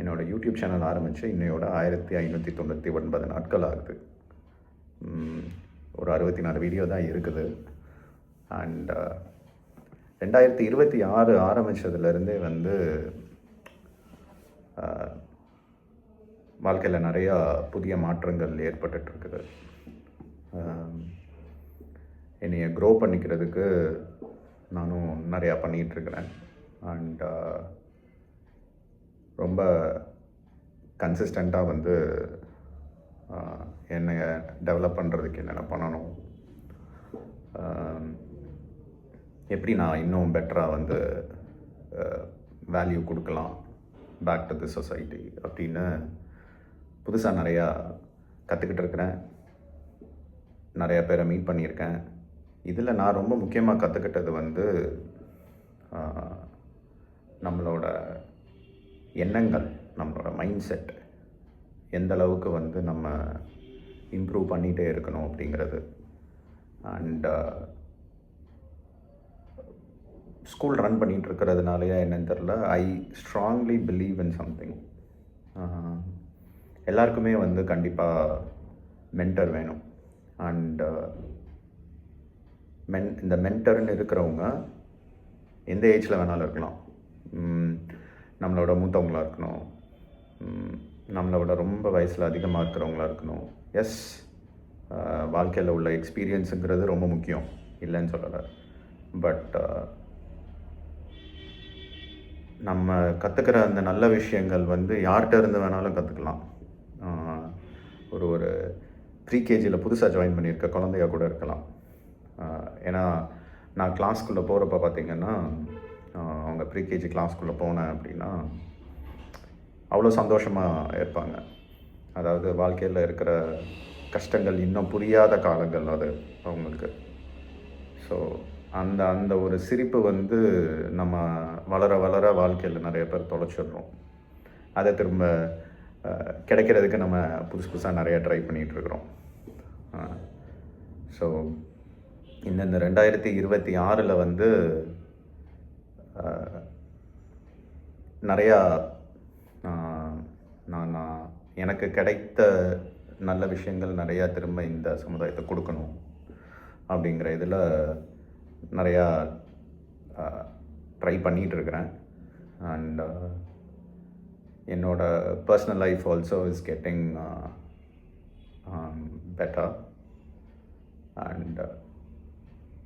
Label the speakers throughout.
Speaker 1: என்னோடய YouTube channel ஆரம்பித்து இன்னையோட 1599 நாட்கள் ஆகுது. ஒரு 64 வீடியோ தான் இருக்குது. அண்ட் 2026 ஆரம்பித்ததுலேருந்தே வாழ்க்கையில் நிறையா புதிய மாற்றங்கள் ஏற்பட்டுருக்குது. என்னைய க்ரோ பண்ணிக்கிறதுக்கு நானும் நிறையா பண்ணிகிட்ருக்கிறேன். அண்ட் ரொம்ப கன்சிஸ்டண்ட்டாக என்னை டெவலப் பண்ணுறதுக்கு என்னென்ன பண்ணணும், எப்படி நான் இன்னும் பெட்டராக வேல்யூ கொடுக்கலாம் பேக் டு தி சொசைட்டி அப்படின்னு புதுசாக நிறையா கற்றுக்கிட்டு இருக்கிறேன். நிறையா பேரை மீட் பண்ணியிருக்கேன். இதில் நான் ரொம்ப முக்கியமாக கற்றுக்கிட்டது நம்மளோட எண்ணங்கள், நம்மளோட மைண்ட் செட் எந்த அளவுக்கு நம்ம இம்ப்ரூவ் பண்ணிகிட்டே இருக்கணும் அப்படிங்கிறது. அண்ட் ஸ்கூல் ரன் பண்ணிகிட்டு இருக்கிறதுனாலையா என்னன்னு தெரில, I strongly believe in something. எல்லாருக்குமே கண்டிப்பாக மென்டர் வேணும். அண்ட் இந்த மென்டர்னு இருக்கிறவங்க எந்த ஏஜில் வேணாலும் இருக்கலாம். நம்மளோட மூத்தவங்களாக இருக்கணும், நம்மளோட ரொம்ப வயசில் அதிகமாக இருக்கிறவங்களா இருக்கணும். எஸ், வாழ்க்கையில் உள்ள எக்ஸ்பீரியன்ஸுங்கிறது ரொம்ப முக்கியம், இல்லைன்னு சொல்லலை. பட் நம்ம கற்றுக்கிற அந்த நல்ல விஷயங்கள் யார்கிட்ட இருந்து வேணாலும் கற்றுக்கலாம். ஒரு ப்ரீகேஜியில் புதுசாக ஜாயின் பண்ணியிருக்க குழந்தையாக கூட இருக்கலாம். ஏன்னா நான் கிளாஸ்க்குள்ளே போகிறப்ப பார்த்திங்கன்னா, அவங்க ப்ரீகேஜி கிளாஸ்க்குள்ளே போனேன் அப்படின்னா அவ்வளோ சந்தோஷமாக இருப்பாங்க. அதாவது வாழ்க்கையில் இருக்கிற கஷ்டங்கள் இன்னும் புரியாத காலங்கள் அது அவங்களுக்கு. ஸோ அந்த ஒரு சிரிப்பு நம்ம வளர வளர வாழ்க்கையில் நிறைய பேர் தொலைச்சிடுறோம். அதை திரும்ப கிடைக்கிறதுக்கு நம்ம புதுசாக நிறையா ட்ரை பண்ணிகிட்ருக்குறோம். ஸோ இந்த 2026 நிறையா நான் எனக்கு கிடைத்த நல்ல விஷயங்கள் நிறையா திரும்ப இந்த சமுதாயத்தை கொடுக்கணும் அப்படிங்கிற இதில் நிறையா ட்ரை பண்ணிகிட்ருக்கிறேன். அண்ட் என்னோடய personal life also is getting better. And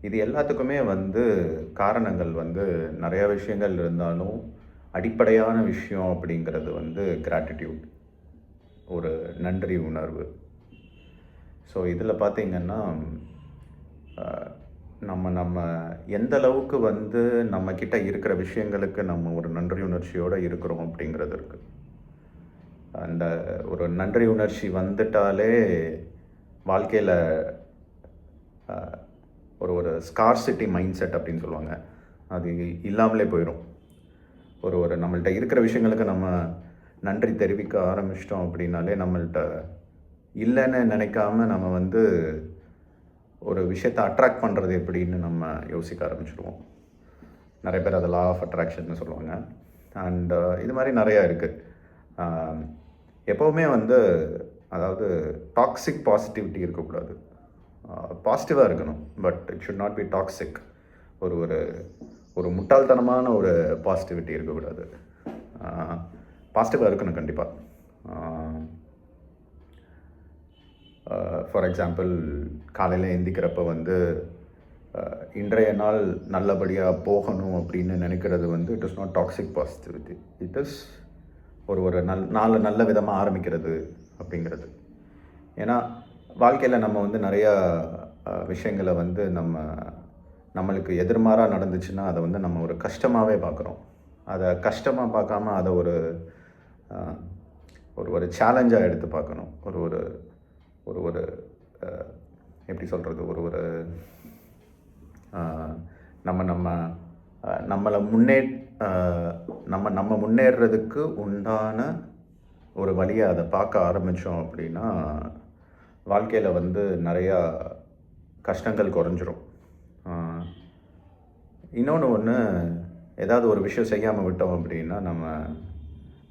Speaker 1: இது எல்லாத்துக்குமே காரணங்கள் நிறையா விஷயங்கள் இருந்தாலும் அடிப்படையான விஷயம் அப்படிங்கிறது கிராட்டிடியூட், ஒரு நன்றி உணர்வு. ஸோ இதில் பார்த்திங்கன்னா நம்ம எந்த அளவுக்கு நம்மக்கிட்ட இருக்கிற விஷயங்களுக்கு நம்ம ஒரு நன்றி உணர்ச்சியோடு இருக்கிறோம் அப்படிங்கிறது இருக்குது. அந்த ஒரு நன்றி உணர்ச்சி வந்துட்டாலே வாழ்க்கையில் ஒரு ஸ்கார்சிட்டி மைண்ட் செட் அப்படின்னு சொல்லுவாங்க, அது இல்லாமலே போயிடும். ஒரு நம்மள்கிட்ட இருக்கிற விஷயங்களுக்கு நம்ம நன்றி தெரிவிக்க ஆரம்பிச்சிட்டோம் அப்படின்னாலே நம்மள்கிட்ட இல்லைன்னு நினைக்காம நம்ம ஒரு விஷயத்தை அட்ராக்ட் பண்ணுறது எப்படின்னு நம்ம யோசிக்க ஆரம்பிச்சிடுவோம். நிறைய பேர் அதை லா ஆஃப் அட்ராக்ஷன்னு சொல்லுவாங்க. அண்ட் இது மாதிரி நிறையா இருக்குது. எப்போவுமே அதாவது டாக்ஸிக் பாசிட்டிவிட்டி இருக்கக்கூடாது, பாசிட்டிவாக இருக்கணும். But it should not be toxic. ஒரு முட்டாள்தனமான ஒரு பாசிட்டிவிட்டி இருக்கக்கூடாது, பாசிட்டிவாக இருக்கணும் கண்டிப்பாக. ஃபார் எக்ஸாம்பிள், காலையில் எந்திக்கிறப்ப இன்றைய நாள் நல்லபடியாக போகணும் அப்படின்னு நினைக்கிறது it is not toxic positivity. It is ஒரு நாள் நல்ல விதமாக ஆரம்பிக்கிறது அப்படிங்கிறது. ஏன்னா வாழ்க்கையில் நம்ம நிறையா விஷயங்களை நம்மளுக்கு எதிர்மாறாக நடந்துச்சுன்னா அதை நம்ம ஒரு கஷ்டமாகவே பார்க்குறோம். அதை கஷ்டமாக பார்க்காம அதை ஒரு சேலஞ்சாக எடுத்து பார்க்கணும். ஒரு எப்படி சொல்கிறது, நம்ம முன்னேறதுக்கு உண்டான ஒரு வழியை அதை பார்க்க ஆரம்பித்தோம் அப்படின்னா வாழ்க்கையில் நிறையா கஷ்டங்கள் குறைஞ்சிரும். இன்னொன்று ஏதாவது ஒரு விஷயம் செய்யாமல் விட்டோம் அப்படின்னா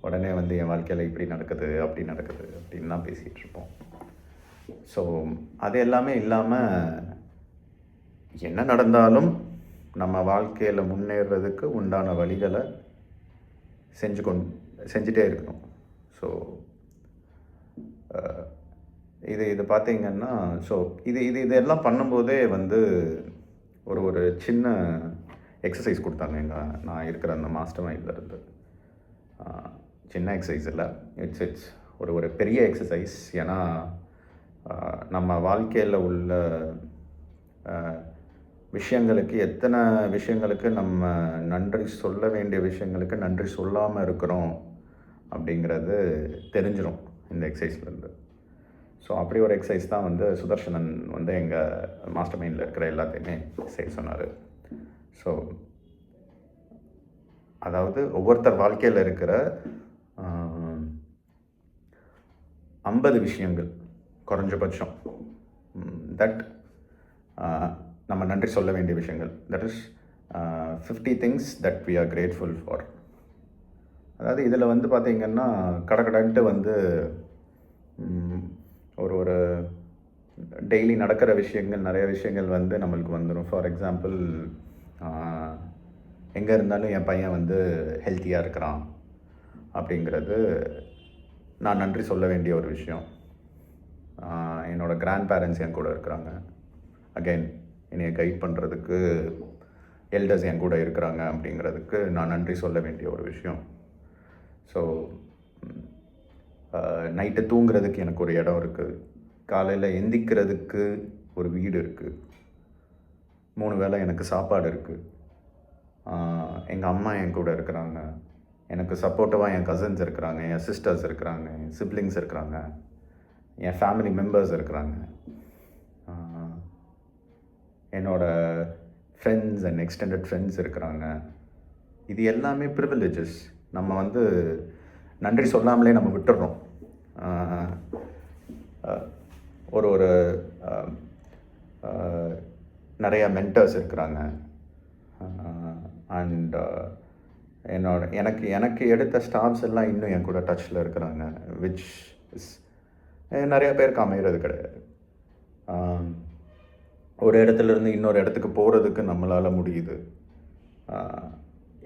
Speaker 1: உடனே வந்து என் வாழ்க்கையில் இப்படி நடக்குது அப்படி நடக்குது அப்படின்லாம் பேசிகிட்டு இருப்போம். ஸோ அது எல்லாமே இல்லாமல் என்ன நடந்தாலும் நம்ம வாழ்க்கையில் முன்னேறதுக்கு உண்டான வழிகளை செஞ்சுட்டே இருக்கணும். ஸோ இது பார்த்தீங்கன்னா, ஸோ இதெல்லாம் பண்ணும்போதே வந்து ஒரு சின்ன எக்ஸசைஸ் கொடுத்தாங்க நான் இருக்கிற அந்த மாஸ்டர் மைண்ட்லேருந்து. சின்ன எக்ஸசைஸ் இல்லை, இட்ஸ் ஒரு பெரிய எக்ஸசைஸ். ஏன்னா நம்ம வாழ்க்கையில் உள்ள விஷயங்களுக்கு எத்தனை விஷயங்களுக்கு நம்ம நன்றி சொல்ல வேண்டிய விஷயங்களுக்கு நன்றி சொல்லாமல் இருக்கிறோம் அப்படிங்கிறது தெரிஞ்சிடும் இந்த எக்ஸசைஸ்லேருந்து. ஸோ அப்படி ஒரு எக்ஸசைஸ் தான் வந்து சுதர்ஷனன் வந்து எங்கள் மாஸ்டர் மைண்டில் இருக்கிற எல்லாத்தையுமே செய்ய சொன்னார். ஸோ அதாவது ஒவ்வொருத்தர் வாழ்க்கையில் இருக்கிற 50 விஷயங்கள் குறைஞ்சபட்சம் தட் நம்ம நன்றி சொல்ல வேண்டிய விஷயங்கள், that is 50 things that we are grateful for. அதாவது இதில் வந்து பார்த்திங்கன்னா கடன்ட்டு வந்து ஒரு டெய்லி நடக்கிற விஷயங்கள், நிறைய விஷயங்கள் வந்து நம்மளுக்கு வந்துடும். ஃபார் எக்ஸாம்பிள், எங்கே இருந்தாலும் என் பையன் வந்து ஹெல்த்தியாக இருக்கிறான் அப்படிங்கிறது நான் நன்றி சொல்ல வேண்டிய ஒரு விஷயம். என்னோடய கிராண்ட் பேரண்ட்ஸ் என் கூட இருக்கிறாங்க, அகெயின் என்னையை கைட் பண்ணுறதுக்கு எல்டர்ஸ் என் கூட இருக்கிறாங்க அப்படிங்கிறதுக்கு நான் நன்றி சொல்ல வேண்டிய ஒரு விஷயம். ஸோ நைட்டு தூங்குறதுக்கு எனக்கு ஒரு இடம் இருக்குது, காலையில் எந்திக்கிறதுக்கு ஒரு வீடு இருக்குது, 3 வேளை எனக்கு சாப்பாடு இருக்குது, எங்கள் அம்மா என் கூட இருக்கிறாங்க, எனக்கு சப்போர்ட்டிவாக என் கசின்ஸ் இருக்கிறாங்க, என் சிஸ்டர்ஸ் இருக்கிறாங்க, என் சிப்ளிங்ஸ் இருக்கிறாங்க, என் ஃபேமிலி மெம்பர்ஸ் இருக்கிறாங்க, என்னோடய ஃப்ரெண்ட்ஸ் அண்ட் எக்ஸ்டெண்டட் ஃப்ரெண்ட்ஸ் இருக்கிறாங்க. இது எல்லாமே ப்ரிவிலேஜஸ். நம்ம வந்து நன்றி சொல்லாமலே நம்ம விட்டுடுறோம். ஒரு நிறையா மென்டர்ஸ் இருக்கிறாங்க. அண்ட் எனக்கு எடுத்த ஸ்டாஃப்ஸ் எல்லாம் இன்னும் என் கூட டச்சில் இருக்கிறாங்க, விச் இஸ் நிறையா பேருக்கு அமைகிறது கிடையாது. ஒரு இடத்துலேருந்து இன்னொரு இடத்துக்கு போகிறதுக்கு நம்மளால் முடியுது.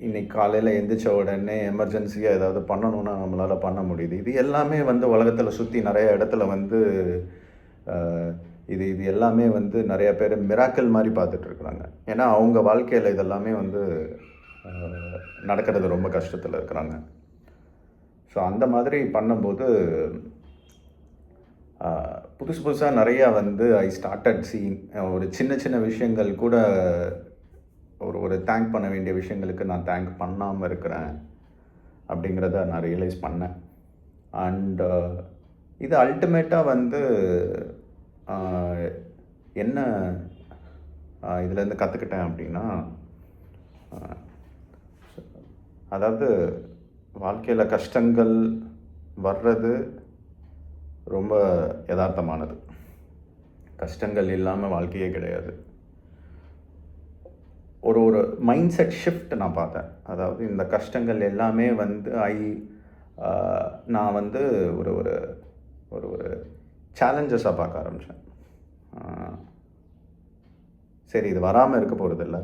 Speaker 1: இன்றைக்கி காலையில் எந்திரிச்ச உடனே எமர்ஜென்சியாக ஏதாவது பண்ணணுன்னா நம்மளால் பண்ண முடியுது. இது எல்லாமே வந்து உலகத்தில் சுற்றி நிறைய இடத்துல வந்து இது எல்லாமே வந்து நிறைய பேர் மிராக்கிள் மாதிரி பார்த்துட்ருக்குறாங்க. ஏன்னா அவங்க வாழ்க்கையில் இதெல்லாமே வந்து நடக்கிறது ரொம்ப கஷ்டத்தில் இருக்கிறாங்க. ஸோ அந்த மாதிரி பண்ணும்போது புதுசாக நிறையா வந்து ஐ ஸ்டார்டட் சீயிங் ஒரு சின்ன விஷயங்கள் கூட ஒரு தேங்க் பண்ண வேண்டிய விஷயங்களுக்கு நான் தேங்க் பண்ணாமல் இருக்கிறேன் அப்படிங்கிறத நான் ரியலைஸ் பண்ணேன். அண்ட் இது அல்டிமேட்டாக வந்து என்ன இதுலேருந்து கற்றுக்கிட்டேன் அப்படின்னா, அதாவது வாழ்க்கையில் கஷ்டங்கள் வர்றது ரொம்ப யதார்த்தமானது. கஷ்டங்கள் இல்லாமல் வாழ்க்கையே கிடையாது. ஒரு மைண்ட் செட் ஷிஃப்ட் நான் பார்த்தேன். அதாவது இந்த கஷ்டங்கள் எல்லாமே வந்து நான் வந்து ஒரு சேலஞ்சஸாக பார்க்க ஆரம்பித்தேன். சரி, இது வராமல் இருக்க போகிறதில்ல,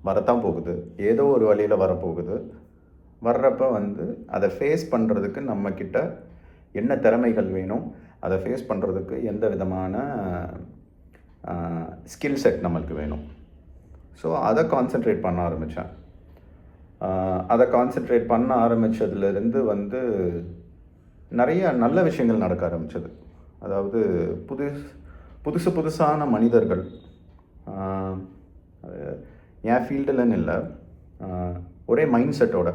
Speaker 1: வரத்தான் போகுது, ஏதோ ஒரு வழியில் வரப்போகுது. வர்றப்ப வந்து அதை ஃபேஸ் பண்ணுறதுக்கு நம்மக்கிட்ட என்ன திறமைகள் வேணும், அதை ஃபேஸ் பண்ணுறதுக்கு எந்த விதமான ஸ்கில் செட் நம்மளுக்கு வேணும். ஸோ அதை கான்சென்ட்ரேட் பண்ண ஆரம்பித்தேன். அதை கான்சென்ட்ரேட் பண்ண ஆரம்பித்ததுலேருந்து வந்து நிறைய நல்ல விஷயங்கள் நடக்க ஆரம்பித்தது. அதாவது புதுசான மனிதர்கள், என் ஃபீல்டுலன்னு இல்லை, ஒரே மைண்ட் செட்டோட,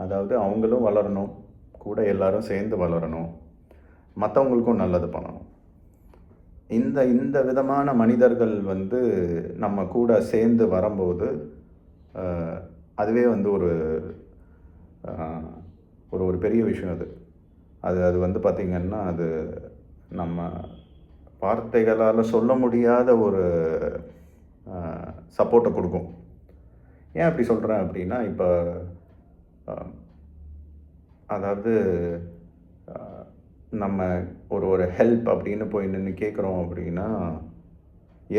Speaker 1: அதாவது அவங்களும் வளரணும், கூட எல்லாரும் சேர்ந்து வளரணும், மற்றவங்களுக்கும் நல்லது பண்ணணும். இந்த விதமான மனிதர்கள் வந்து நம்ம கூட சேர்ந்து வரும்போது அதுவே வந்து ஒரு பெரிய விஷயம். அது வந்து பார்த்திங்கன்னா, அது நம்ம வார்த்தைகளால் சொல்ல முடியாத ஒரு சப்போர்ட்டை கொடுக்கும். ஏன் அப்படி சொல்கிறேன் அப்படின்னா, இப்போ அதாவது நம்ம ஒரு ஹெல்ப் அப்படின்னு போய் நின்று கேட்குறோம் அப்படின்னா,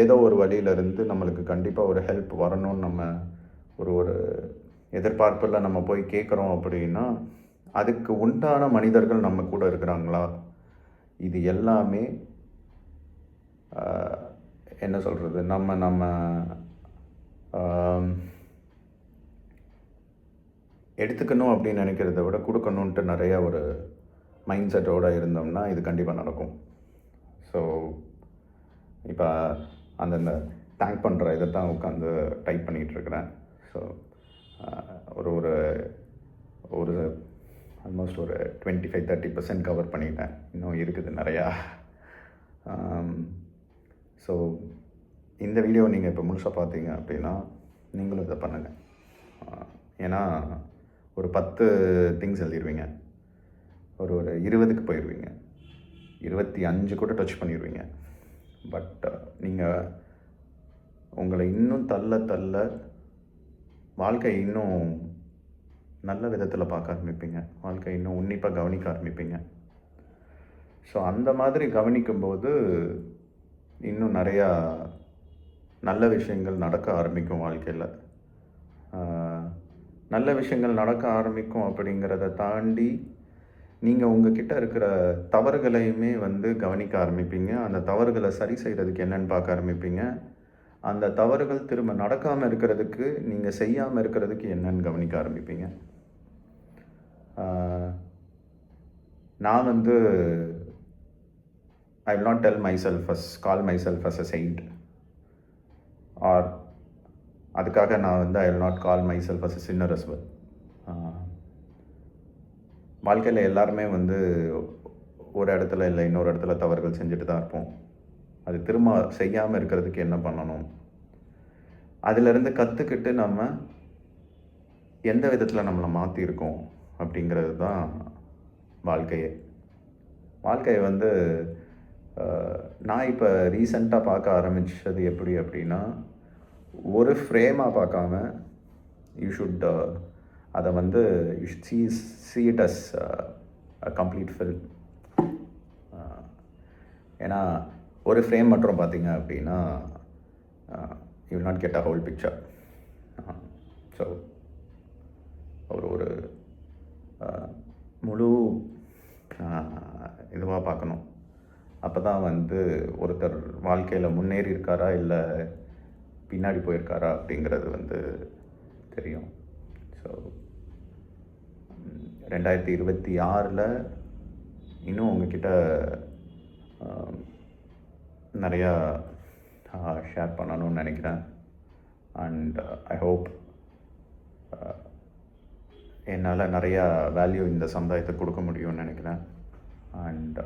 Speaker 1: ஏதோ ஒரு வழியிலேருந்து நம்மளுக்கு கண்டிப்பாக ஒரு ஹெல்ப் வரணும்னு நம்ம ஒரு எதிர்பார்ப்பில் நம்ம போய் கேட்குறோம் அப்படின்னா, அதுக்கு உண்டான மனிதர்கள் நம்ம கூட இருக்கிறாங்களா? இது எல்லாமே என்ன சொல்கிறது, நம்ம எடுத்துக்கணும் அப்படின்னு நினைக்கிறத விட கொடுக்கணுன்ட்டு நிறையா ஒரு மைண்ட் செட்டோடு இருந்தோம்னா இது கண்டிப்பாக நடக்கும். ஸோ இப்போ அந்தந்த தேங்க் பண்ணுற இதை தான் உட்காந்து டைப் பண்ணிகிட்ருக்கிறேன். ஸோ ஒரு ஒரு ஒரு ஆல்மோஸ்ட் ஒரு 25-30% கவர் பண்ணிட்டேன். இன்னும் இருக்குது நிறையா. ஸோ இந்த வீடியோ நீங்கள் இப்போ முழுசாக பார்த்தீங்க அப்படின்னா நீங்களும் இதை பண்ணுங்கள். ஏன்னா ஒரு 10 திங்ஸ் எழுதிடுவீங்க, ஒரு 20க்கு போயிடுவீங்க, 25 கூட டச் பண்ணிடுவீங்க. பட் நீங்கள் உங்களை இன்னும் தள்ள வாழ்க்கை இன்னும் நல்ல விதத்தில் பார்க்க ஆரம்பிப்பீங்க. வாழ்க்கை இன்னும் உன்னிப்பாக கவனிக்க ஆரம்பிப்பீங்க. ஸோ அந்த மாதிரி கவனிக்கும்போது இன்னும் நிறையா நல்ல விஷயங்கள் நடக்க ஆரம்பிக்கும் வாழ்க்கையில். நல்ல விஷயங்கள் நடக்க ஆரம்பிக்கும் அப்படிங்கிறத தாண்டி நீங்கள் உங்ககிட்ட இருக்கிற தவறுகளையுமே கவனிக்க ஆரம்பிப்பீங்க. அந்த தவறுகளை சரி செய்கிறதுக்கு என்னென்னு பார்க்க ஆரம்பிப்பீங்க. அந்த தவறுகள் திரும்ப நடக்காமல் இருக்கிறதுக்கு, நீங்கள் செய்யாமல் இருக்கிறதுக்கு என்னென்னு கவனிக்க ஆரம்பிப்பீங்க. நான் I will not call myself as a saint, or அதுக்காக நான் I will not call myself as a sinner as well. வாழ்க்கையில் எல்லாருமே ஒரு இடத்துல இல்லை இன்னொரு இடத்துல தவறுகள் செஞ்சுட்டு தான் இருப்போம். அது திரும்ப செய்யாமல் இருக்கிறதுக்கு என்ன பண்ணணும், அதிலிருந்து கற்றுக்கிட்டு நம்ம எந்த விதத்தில் நம்மளை மாற்றிருக்கோம் அப்படிங்கிறது தான் வாழ்க்கையே. வாழ்க்கையை நான் இப்போ ரீசெண்டாக பார்க்க ஆரம்பித்தது எப்படி அப்படின்னா, ஒரு ஃப்ரேமாக பார்க்காம யூ ஷுட் அதை you should see it as a complete film. ஏன்னா ஒரு ஃப்ரேம் மட்டும் பார்த்தீங்க அப்படின்னா you will not get a whole picture. So ஒரு முழு இதுவாக பார்க்கணும். அப்போ தான் ஒருத்தர் வாழ்க்கையில் முன்னேறி இருக்காரா இல்லை பின்னாடி போயிருக்காரா அப்படிங்கிறது தெரியும். ஸோ 2026 இன்னும் உங்ககிட்ட நிறையா ஷேர் பண்ணணும்னு நினைக்கிறேன். அண்ட் ஐ ஹோப் என்னால் நிறையா வேல்யூ இந்த சமுதாயத்துக்கு கொடுக்க முடியும்னு நினைக்கிறேன். And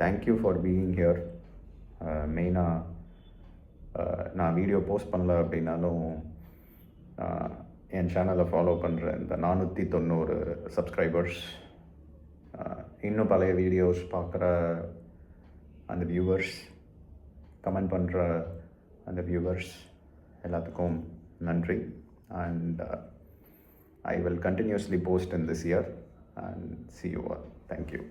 Speaker 1: thank you for being here. மெயினாக நான் வீடியோ போஸ்ட் பண்ணல அப்படின்னாலும் என் சேனலை ஃபாலோ பண்ணுற இந்த 490 சப்ஸ்கிரைபர்ஸ், இன்னும் பழைய வீடியோஸ் பார்க்குற அந்த வியூவர்ஸ், கமெண்ட் பண்ணுற அந்த வியூவர்ஸ் எல்லாத்துக்கும் நன்றி. And I will continuously post in this year and see you all. Thank you.